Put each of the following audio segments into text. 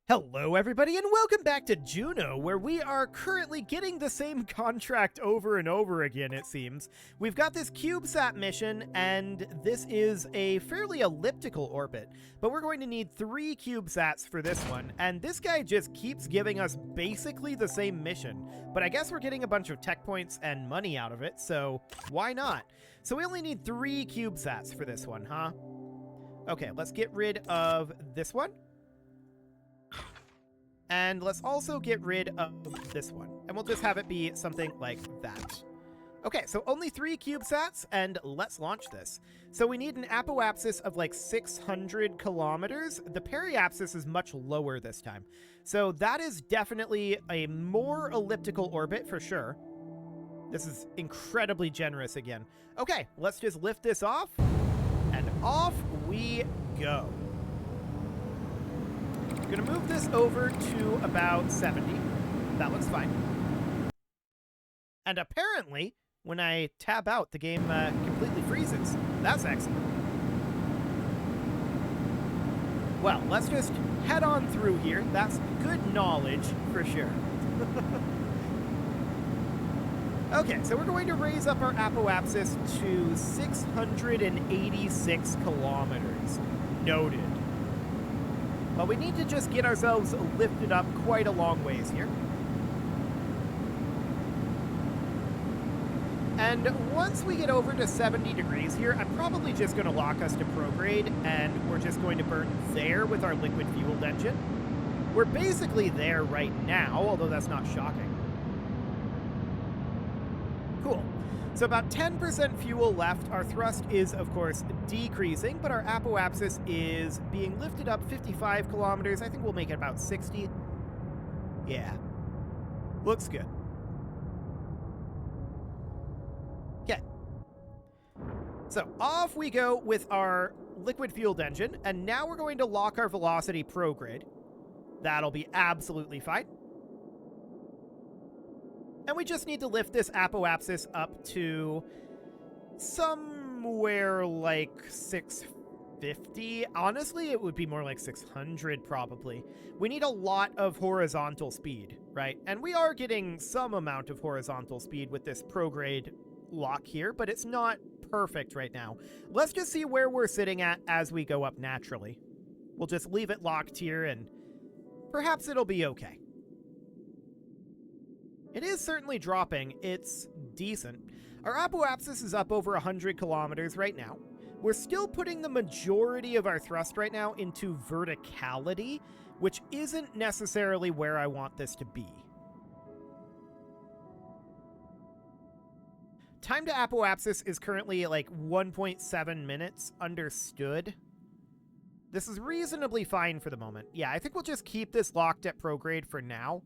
Hello, everybody, and welcome back to Juno, where we are currently getting the same contract over and over again, it seems. We've got this CubeSat mission, and this is a fairly elliptical orbit, but we're going to need 3 CubeSats for this one, and this guy just keeps giving us basically the same mission, but I guess we're getting a bunch of tech points and money out of it, so why not? So we only need 3 CubeSats for this one, huh? Okay, let's get rid of this one. And let's also get rid of this one. And we'll just have it be something like that. Okay, so only 3 CubeSats, and let's launch this. So we need an apoapsis of like 600 kilometers. The periapsis is much lower this time. So that is definitely a more elliptical orbit for sure. This is incredibly generous again. Okay, let's just lift this off, and off we go. I'm going to move this over to about 70. That looks fine. And apparently, when I tab out, the game completely freezes. That's excellent. Well, let's just head on through here. That's good knowledge for sure. Okay, so we're going to raise up our apoapsis to 686 kilometers. Noted. Well, we need to just get ourselves lifted up quite a long ways here. And once we get over to 70 degrees here, I'm probably just going to lock us to prograde, and we're just going to burn there with our liquid-fueled engine. We're basically there right now, although that's not shocking. Cool. So about 10% fuel left. Our thrust is, of course, decreasing, but our apoapsis is being lifted up 55 kilometers. I think we'll make it about 60. Yeah. Looks good. Okay. So off we go with our liquid-fueled engine, and now we're going to lock our velocity prograde. That'll be absolutely fine. And we just need to lift this apoapsis up to somewhere like 650. Honestly, it would be more like 600 probably. We need a lot of horizontal speed, right? And we are getting some amount of horizontal speed with this prograde lock here, but it's not perfect right now. Let's just see where we're sitting at as we go up naturally. We'll just leave it locked here, and perhaps it'll be okay. It is certainly dropping. It's decent. Our apoapsis is up over 100 kilometers right now. We're still putting the majority of our thrust right now into verticality, which isn't necessarily where I want this to be. Time to apoapsis is currently like 1.7 minutes. Understood. This is reasonably fine for the moment. Yeah, I think we'll just keep this locked at prograde for now.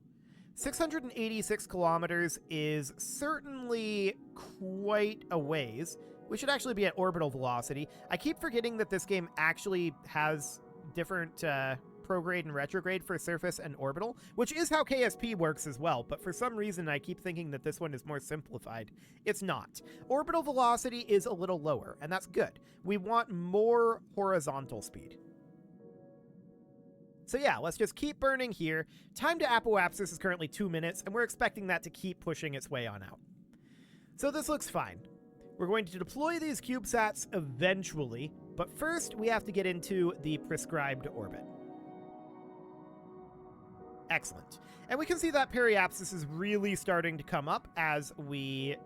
686 kilometers is certainly quite a ways. We should actually be at orbital velocity. I keep forgetting that this game actually has different prograde and retrograde for surface and orbital, which is how KSP works as well, but for some reason I keep thinking that this one is more simplified. It's not. Orbital velocity is a little lower, and that's good. We want more horizontal speed. So yeah, let's just keep burning here. Time to apoapsis is currently 2 minutes, and we're expecting that to keep pushing its way on out. So this looks fine. We're going to deploy these CubeSats eventually, but first we have to get into the prescribed orbit. Excellent. And we can see that periapsis is really starting to come up as we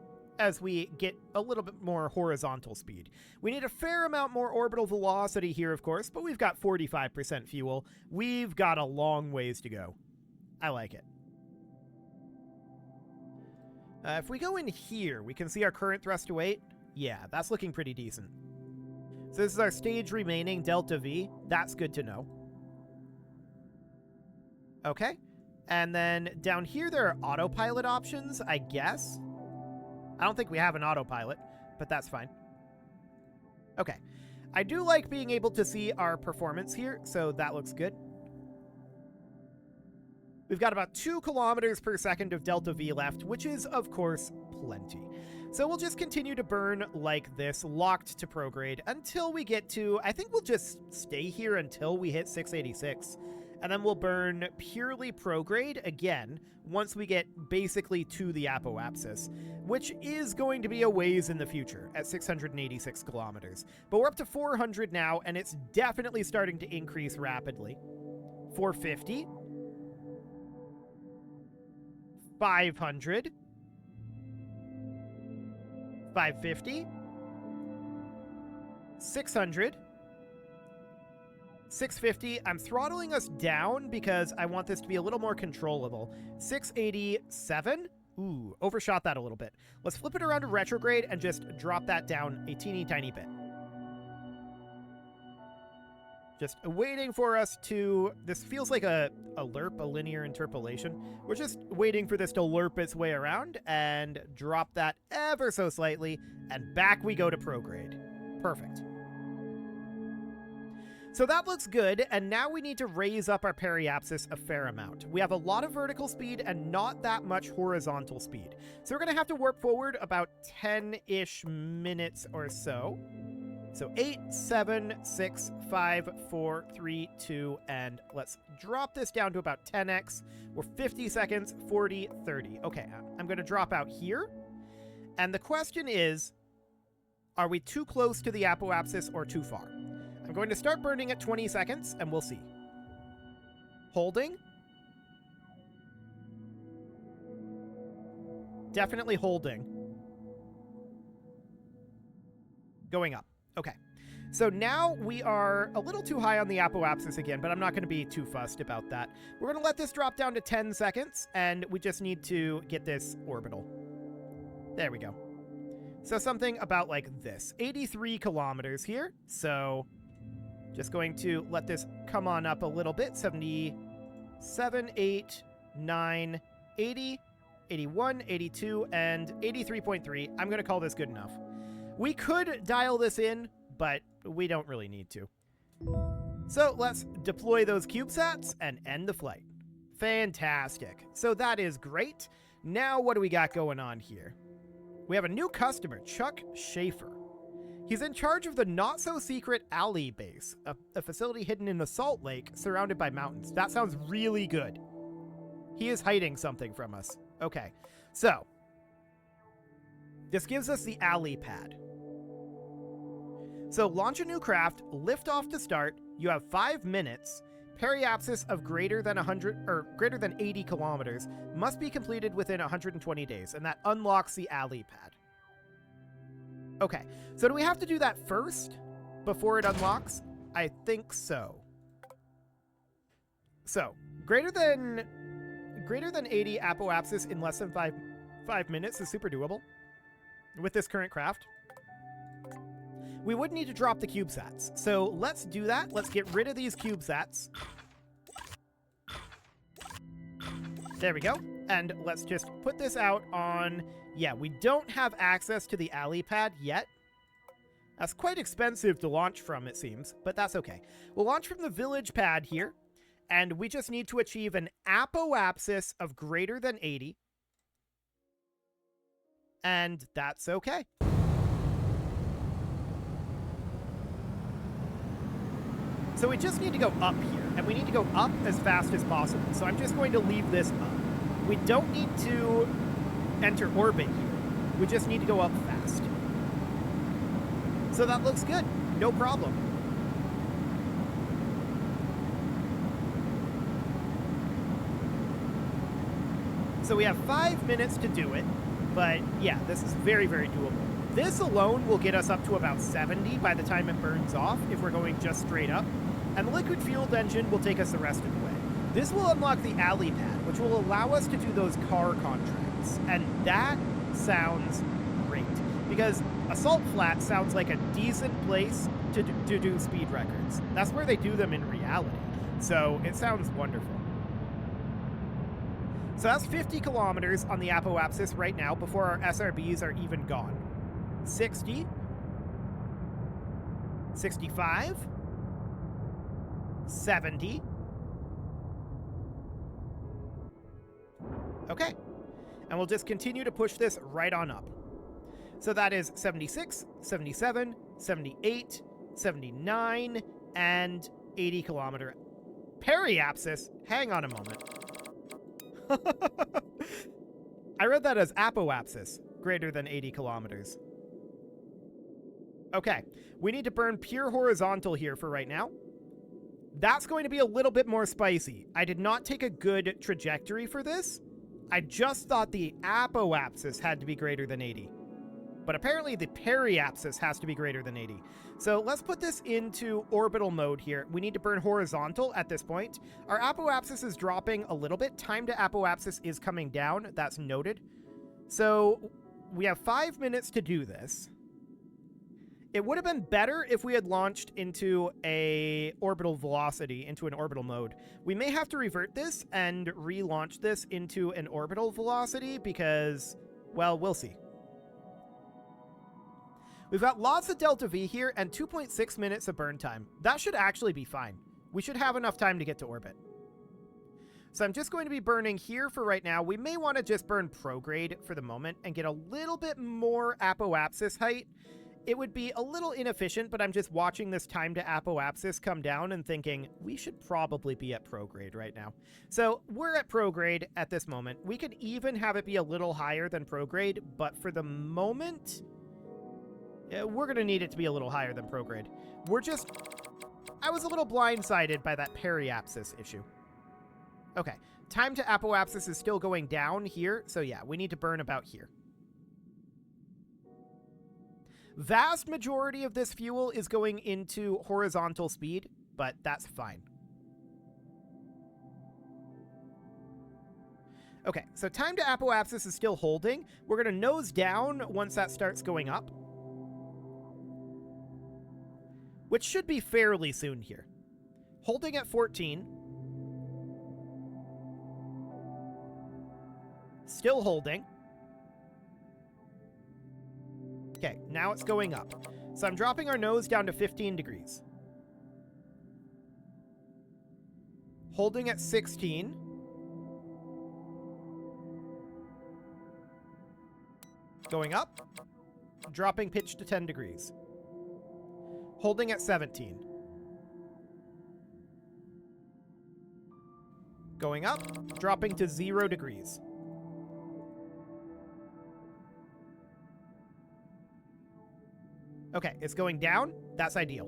get a little bit more horizontal speed. We need a fair amount more orbital velocity here, of course, but we've got 45% fuel. We've got a long ways to go. I like it. If we go in here, we can see our current thrust to weight. Yeah, that's looking pretty decent. So this is our stage remaining, delta V. That's good to know. Okay. And then down here, there are autopilot options, I guess. I don't think we have an autopilot, but that's fine. Okay. I do like being able to see our performance here, so that looks good. We've got about 2 kilometers per second of delta V left, which is, of course, plenty. So we'll just continue to burn like this, locked to prograde, until we get to, I think we'll just stay here until we hit 686. and then we'll burn purely prograde again once we get basically to the apoapsis, which is going to be a ways in the future at 686 kilometers. But we're up to 400 now, and it's definitely starting to increase rapidly. 450. 500. 550. 600. 650. I'm throttling us down because I want this to be a little more controllable. 687. Ooh, overshot that a little bit. Let's flip it around to retrograde and just drop that down a teeny tiny bit. Just waiting for us to... This feels like a lerp, a linear interpolation. We're just waiting for this to lerp its way around and drop that ever so slightly, and back we go to prograde. Perfect. So that looks good, and now we need to raise up our periapsis a fair amount. We have a lot of vertical speed and not that much horizontal speed. So we're going to have to warp forward about 10-ish minutes or so. So 8, 7, 6, 5, 4, 3, 2, and let's drop this down to about 10x. We're 50 seconds, 40, 30. Okay, I'm going to drop out here. And the question is, are we too close to the apoapsis or too far? I'm going to start burning at 20 seconds, and we'll see. Holding. Definitely holding. Going up. Okay. So now we are a little too high on the apoapsis again, but I'm not going to be too fussed about that. We're going to let this drop down to 10 seconds, and we just need to get this orbital. There we go. So something about like this. 83 kilometers here, so... Just going to let this come on up a little bit. 77, 8, 9, 80, 81, 82, and 83.3. I'm going to call this good enough. We could dial this in, but we don't really need to. So let's deploy those CubeSats and end the flight. Fantastic. So that is great. Now what do we got going on here? We have a new customer, Chuck Schaefer. He's in charge of the not-so-secret Alley base, a facility hidden in the Salt Lake surrounded by mountains. That sounds really good. He is hiding something from us. Okay, so this gives us the Alley pad. So launch a new craft, lift off to start. You have 5 minutes. Periapsis of greater than 100 or greater than 80 kilometers must be completed within 120 days, and that unlocks the Alley pad. Okay, so do we have to do that first before it unlocks? I think so. So, greater than 80 apoapsis in less than 5 minutes is super doable with this current craft. We would need to drop the CubeSats. So let's do that. Let's get rid of these CubeSats. There we go. And let's just put this out on... Yeah, we don't have access to the Alley pad yet. That's quite expensive to launch from, it seems, but that's okay. We'll launch from the village pad here, and we just need to achieve an apoapsis of greater than 80. And that's okay. So we just need to go up here, and we need to go up as fast as possible. So I'm just going to leave this up. We don't need to enter orbit here. We just need to go up fast. So that looks good. No problem. So we have 5 minutes to do it, but yeah, this is very, very doable. This alone will get us up to about 70 by the time it burns off if we're going just straight up, and the liquid fueled engine will take us the rest of the way. This will unlock the Alley pad, which will allow us to do those car contracts, and that sounds great, because Assault Flat sounds like a decent place to do speed records. That's where they do them in reality, so it sounds wonderful. So that's 50 kilometers on the apoapsis right now before our SRBs are even gone. 60. 65. 70. Okay. And we'll just continue to push this right on up. So that is 76, 77, 78, 79, and 80 kilometer Periapsis? Hang on a moment. I read that as apoapsis, greater than 80 kilometers. Okay, we need to burn pure horizontal here for right now. That's going to be a little bit more spicy. I did not take a good trajectory for this. I just thought the apoapsis had to be greater than 80. But apparently the periapsis has to be greater than 80. So let's put this into orbital mode here. We need to burn horizontal at this point. Our apoapsis is dropping a little bit. Time to apoapsis is coming down. That's noted. So we have 5 minutes to do this. It would have been better if we had launched into a orbital velocity, into an orbital mode. We may have to revert this and relaunch this into an orbital velocity because, well, we'll see. We've got lots of delta V here and 2.6 minutes of burn time. That should actually be fine. We should have enough time to get to orbit. So I'm just going to be burning here for right now. We may want to just burn prograde for the moment and get a little bit more apoapsis height. It would be a little inefficient, but I'm just watching this time to apoapsis come down and thinking we should probably be at prograde right now. So we're at prograde at this moment. We could even have it be a little higher than prograde, but for the moment, we're going to need it to be a little higher than prograde. I was a little blindsided by that periapsis issue. Okay, time to apoapsis is still going down here, so yeah, we need to burn about here. Vast majority of this fuel is going into horizontal speed, but that's fine. Okay, so time to apoapsis is still holding. We're going to nose down once that starts going up, which should be fairly soon here. Holding at 14. Still holding. Okay, now it's going up. So I'm dropping our nose down to 15 degrees. Holding at 16. Going up. Dropping pitch to 10 degrees. Holding at 17. Going up, dropping to 0 degrees. Okay, it's going down. That's ideal.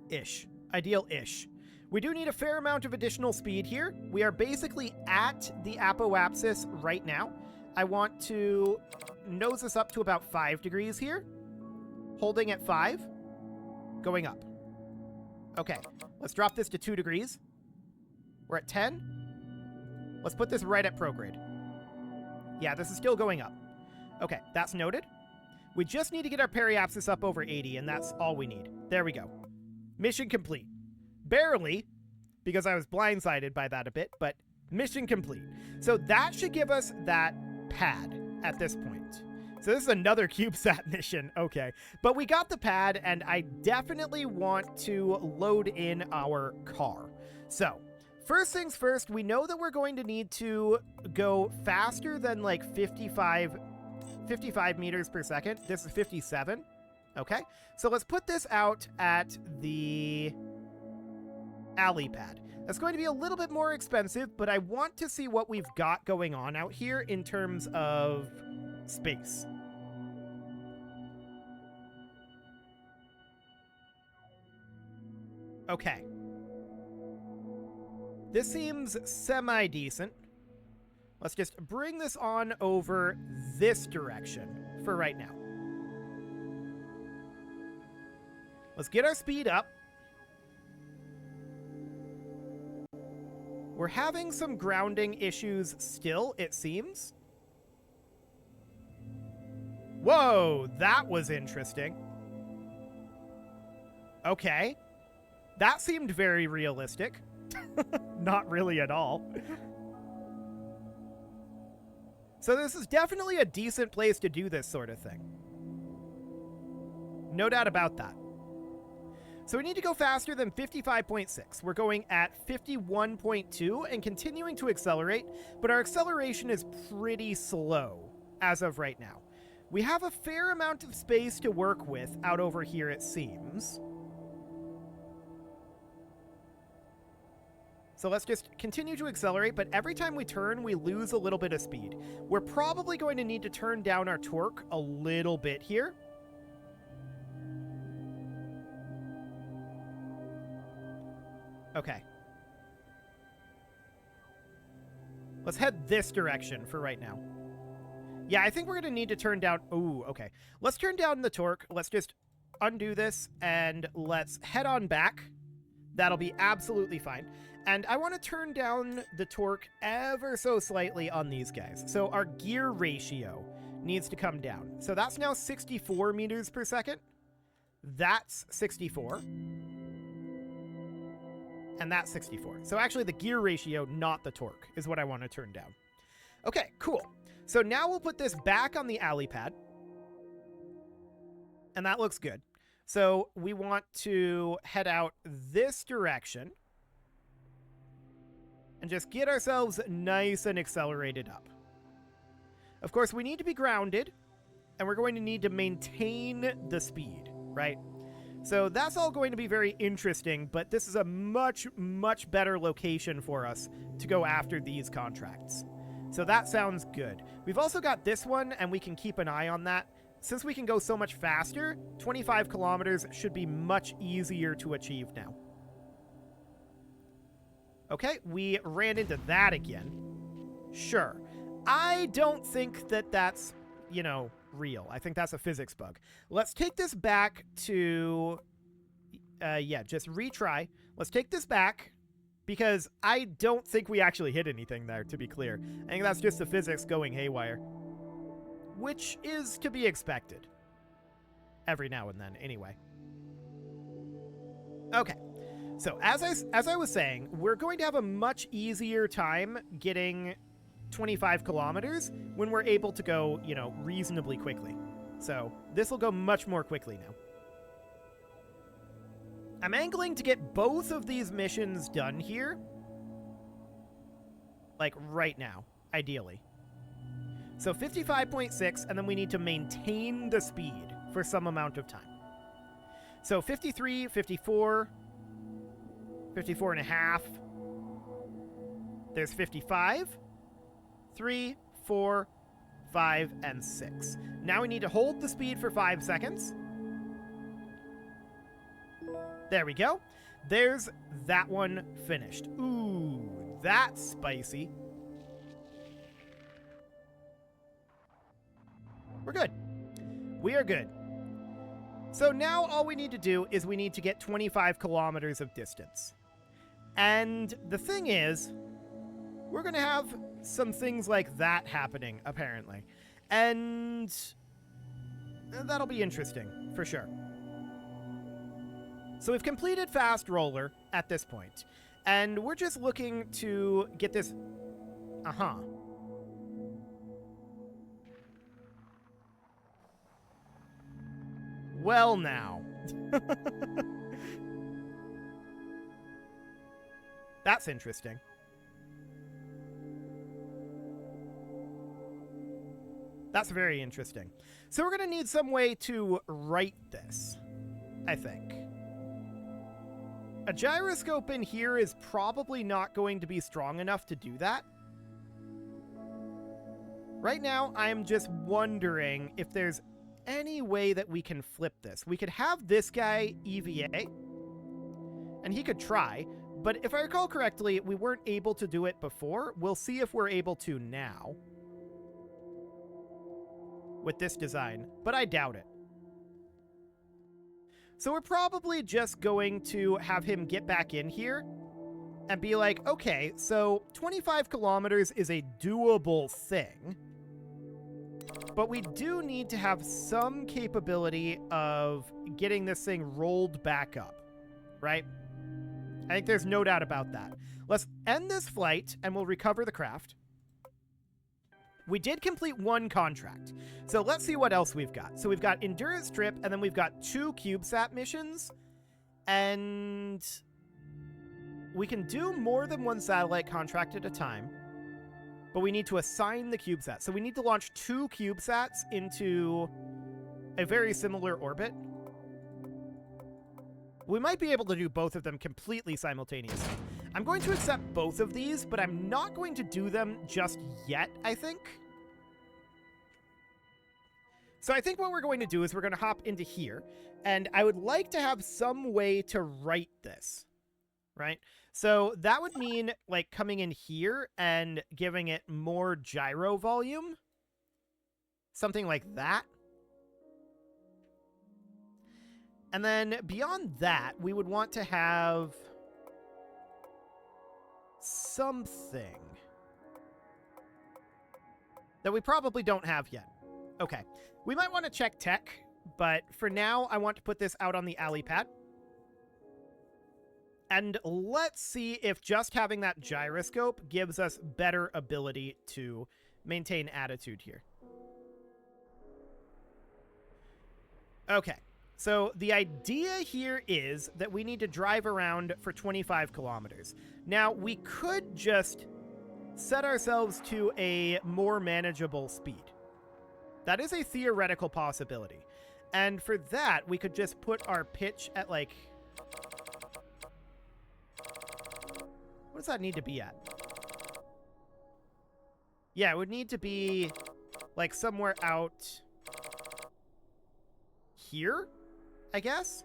Ish. Ideal-ish. We do need a fair amount of additional speed here. We are basically at the apoapsis right now. I want to nose this up to about 5 degrees here. Holding at 5. Going up. Okay, let's drop this to 2 degrees. We're at 10. Let's put this right at prograde. Yeah, this is still going up. Okay, that's noted. We just need to get our periapsis up over 80, and that's all we need. There we go. Mission complete. Barely, because I was blindsided by that a bit, but mission complete. So that should give us that pad at this point. So this is another CubeSat mission. Okay, but we got the pad, and I definitely want to load in our car. So first things first, we know that we're going to need to go faster than like 55 meters per second. This is 57. Okay, so let's put this out at the alley pad. That's going to be a little bit more expensive, but I want to see what we've got going on out here in terms of space. Okay. This seems semi-decent. Let's just bring this on over this direction for right now. Let's get our speed up. We're having some grounding issues still, it seems. Whoa, that was interesting. Okay. That seemed very realistic. Not really at all. So this is definitely a decent place to do this sort of thing. No doubt about that. So we need to go faster than 55.6. We're going at 51.2 and continuing to accelerate, but our acceleration is pretty slow as of right now. We have a fair amount of space to work with out over here, it seems. So let's just continue to accelerate, but every time we turn, we lose a little bit of speed. We're probably going to need to turn down our torque a little bit here. Okay. Let's head this direction for right now. Yeah, I think we're going to need to turn down... Ooh, okay. Let's turn down the torque. Let's just undo this, and let's head on back. That'll be absolutely fine. And I want to turn down the torque ever so slightly on these guys. So our gear ratio needs to come down. So that's now 64 meters per second. That's 64. And that's 64. So actually the gear ratio, not the torque, is what I want to turn down. Okay, cool. So now we'll put this back on the alley pad. And that looks good. So we want to head out this direction. And just get ourselves nice and accelerated up. Of course, we need to be grounded. And we're going to need to maintain the speed, right? So that's all going to be very interesting, but this is a much, much better location for us to go after these contracts. So that sounds good. We've also got this one, and we can keep an eye on that. Since we can go so much faster, 25 kilometers should be much easier to achieve now. Okay, we ran into that again. Sure. I don't think that that's, you know, real. I think that's a physics bug. Let's take this back to... yeah, just retry. Let's take this back, because I don't think we actually hit anything there, to be clear. I think that's just the physics going haywire. Which is to be expected. Every now and then, anyway. Okay. So, as I was saying, we're going to have a much easier time getting 25 kilometers when we're able to go, you know, reasonably quickly. So, this will go much more quickly now. I'm angling to get both of these missions done here. Like, right now, ideally. So, 55.6, and then we need to maintain the speed for some amount of time. So, 53, 54... 54 and a half. There's 55. 3, 4, 5, and 6. Now we need to hold the speed for 5 seconds. There we go. There's that one finished. Ooh, that's spicy. We're good. We are good. So now all we need to do is we need to get 25 kilometers of distance. And the thing is, we're going to have some things like that happening, apparently. And that'll be interesting, for sure. So we've completed Fast Roller at this point, and we're just looking to get this... Well, now. That's interesting. That's very interesting. So we're going to need some way to write this, I think. A gyroscope in here is probably not going to be strong enough to do that. Right now, I'm just wondering if there's any way that we can flip this. We could have this guy EVA, and he could try, but if I recall correctly, we weren't able to do it before. We'll see if we're able to now with this design, but I doubt it. So we're probably just going to have him get back in here and be like, okay, so 25 kilometers is a doable thing, but we do need to have some capability of getting this thing rolled back up, right? I think there's no doubt about that. Let's end this flight, and we'll recover the craft. We did complete one contract, so let's see what else we've got. So we've got Endurance Trip, and then we've got 2 CubeSat missions, and we can do more than one satellite contract at a time, but we need to assign the CubeSat. So we need to launch 2 CubeSats into a very similar orbit. We might be able to do both of them completely simultaneously. I'm going to accept both of these, but I'm not going to do them just yet, I think. So I think what we're going to do is we're going to hop into here, and I would like to have some way to write this, right? So that would mean like coming in here and giving it more gyro volume. Something like that. And then beyond that, we would want to have something that we probably don't have yet. Okay. We might want to check tech, but for now, I want to put this out on the alley pad. And let's see if just having that gyroscope gives us better ability to maintain attitude here. Okay. So the idea here is that we need to drive around for 25 kilometers. Now, we could just set ourselves to a more manageable speed. That is a theoretical possibility. And for that, we could just put our pitch at like... What does that need to be at? Yeah, it would need to be like somewhere out here, I guess?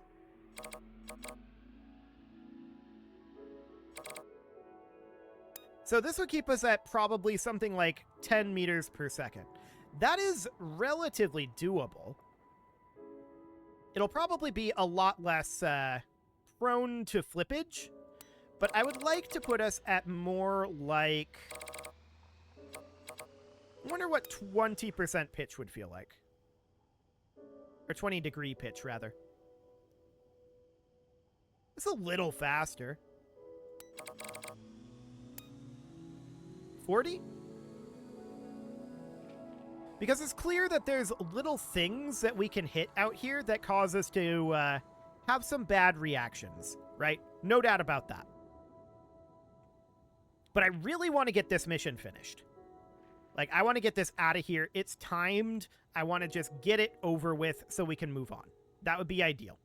So this would keep us at probably something like 10 meters per second. That is relatively doable. It'll probably be a lot less prone to flippage, but I would like to put us at more like... I wonder what 20% pitch would feel like. Or 20-degree pitch, rather. It's a little faster. 40? Because it's clear that there's little things that we can hit out here that cause us to have some bad reactions, right? No doubt about that. But I really want to get this mission finished. Like, I want to get this out of here. It's timed. I want to just get it over with so we can move on. That would be ideal.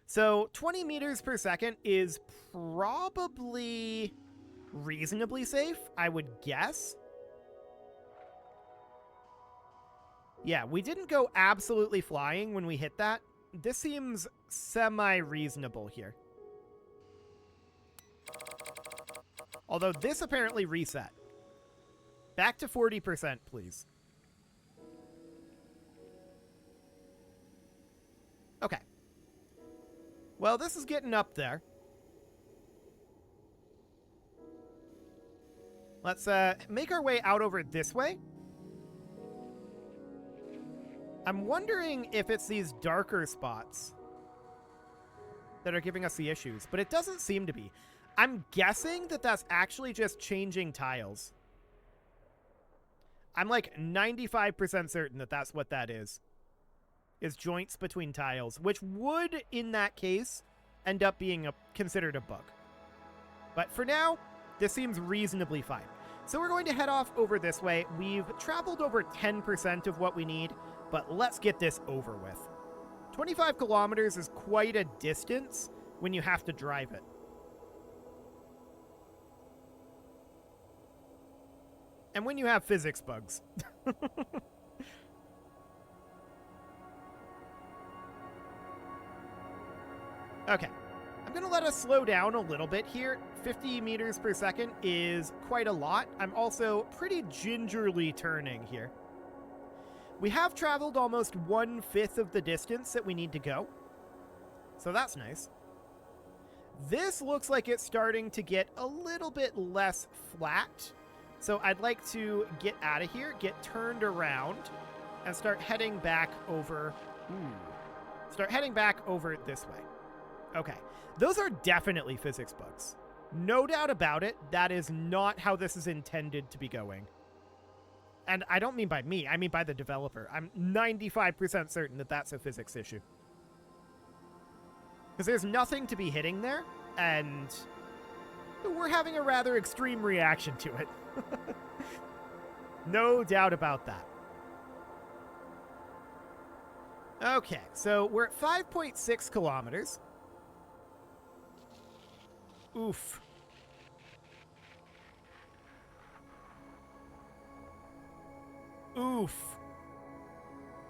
So 20 meters per second is probably reasonably safe, I would guess. Yeah, we didn't go absolutely flying when we hit that. This seems semi-reasonable here. Although this apparently reset. Back to 40%, please. Okay. Well, this is getting up there. Let's make our way out over this way. I'm wondering if it's these darker spots that are giving us the issues, but it doesn't seem to be. I'm guessing that that's actually just changing tiles. I'm like 95% certain that that's what that is joints between tiles, which would, in that case, end up being considered a bug. But for now, this seems reasonably fine. So we're going to head off over this way. We've traveled over 10% of what we need, but let's get this over with. 25 kilometers is quite a distance when you have to drive it. And when you have physics bugs. Okay. I'm going to let us slow down a little bit here. 50 meters per second is quite a lot. I'm also pretty gingerly turning here. We have traveled almost 1/5 of the distance that we need to go. So that's nice. This looks like it's starting to get a little bit less flat. So I'd like to get out of here, get turned around, and start heading back over... Start heading back over this way. Okay. Those are definitely physics bugs. No doubt about it, that is not how this is intended to be going. And I don't mean by me, I mean by the developer. I'm 95% certain that that's a physics issue. Because there's nothing to be hitting there, and we're having a rather extreme reaction to it. No doubt about that. Okay, so we're at 5.6 kilometers. Oof. Oof.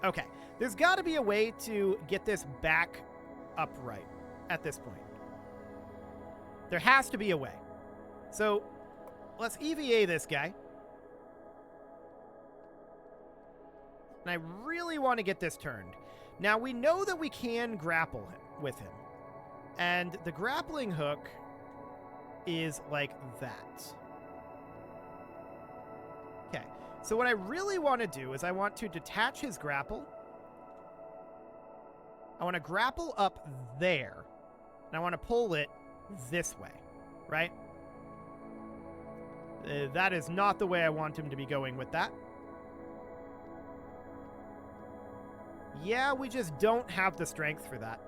Okay. There's got to be a way to get this back upright at this point. There has to be a way. So let's EVA this guy. And I really want to get this turned. Now, we know that we can grapple him with him. And the grappling hook is like that. Okay. So what I really want to do is I want to detach his grapple. I want to grapple up there. And I want to pull it this way. Right? That is not the way I want him to be going with that. Yeah, we just don't have the strength for that,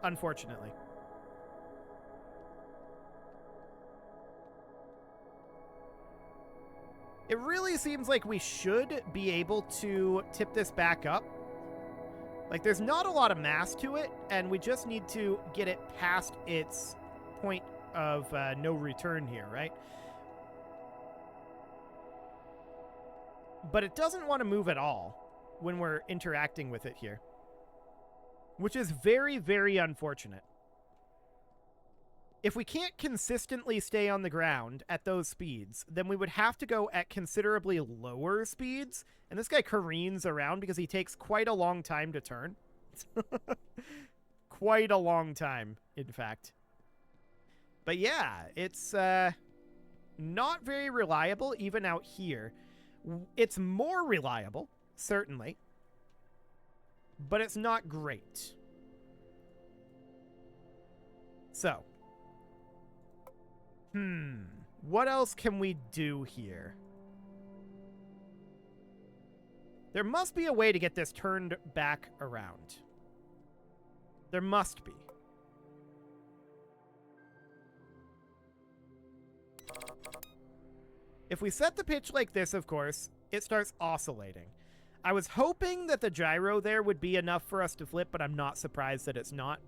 unfortunately. It really seems like we should be able to tip this back up. Like, there's not a lot of mass to it, and we just need to get it past its point of no return here, right? But it doesn't want to move at all when we're interacting with it here, which is very, very unfortunate. If we can't consistently stay on the ground at those speeds, then we would have to go at considerably lower speeds, and this guy careens around because he takes quite a long time to turn. Quite a long time, in fact. But yeah, it's not very reliable even out here. It's more reliable, certainly, but it's not great. So, what else can we do here? There must be a way to get this turned back around. There must be. If we set the pitch like this, of course, it starts oscillating. I was hoping that the gyro there would be enough for us to flip, but I'm not surprised that it's not.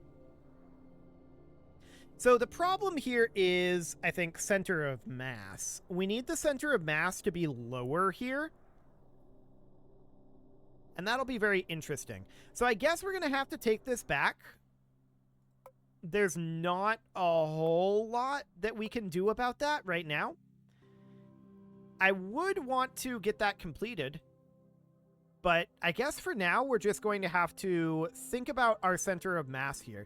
So the problem here is, I think, center of mass. We need the center of mass to be lower here. And that'll be very interesting. So I guess we're going to have to take this back. There's not a whole lot that we can do about that right now. I would want to get that completed, but I guess for now we're just going to have to think about our center of mass here.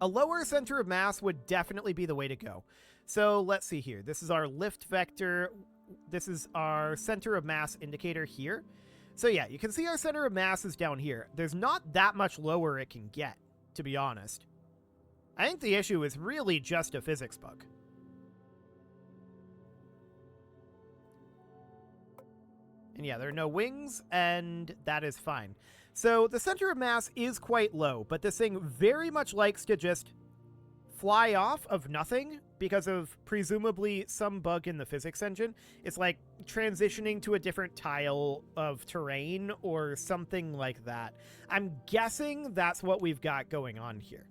A lower center of mass would definitely be the way to go. So let's see here. This is our lift vector. This is our center of mass indicator here. So yeah, you can see our center of mass is down here. There's not that much lower it can get, to be honest. I think the issue is really just a physics bug. And yeah, there are no wings, and that is fine. So the center of mass is quite low, but this thing very much likes to just fly off of nothing because of presumably some bug in the physics engine. It's like transitioning to a different tile of terrain or something like that. I'm guessing that's what we've got going on here.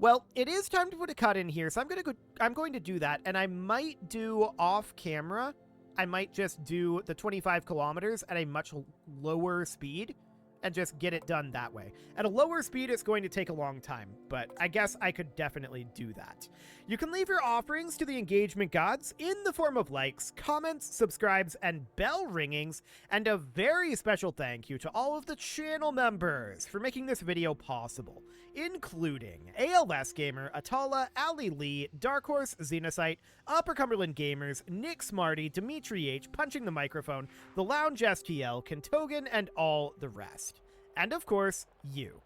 Well, it is time to put a cut in here, so I'm going to do that, and I might do off camera. I might just do the 25 kilometers at a much lower speed and just get it done that way. At a lower speed, it's going to take a long time, but I guess I could definitely do that. You can leave your offerings to the engagement gods in the form of likes, comments, subscribes, and bell ringings, and a very special thank you to all of the channel members for making this video possible, including ALS Gamer, Atala, Ali Lee, Dark Horse, Xenocyte, Upper Cumberland Gamers, Nick Smarty, Dimitri H, Punching the Microphone, The Lounge STL, Kentogan, and all the rest. And of course, you.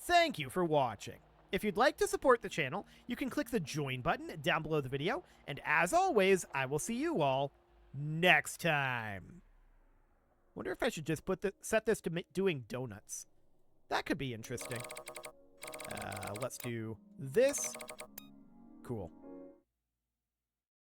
Thank you for watching. If you'd like to support the channel, you can click the join button down below the video, and as always, I will see you all next time. Wonder if I should just set this to doing donuts. That could be interesting. Let's do this. Cool.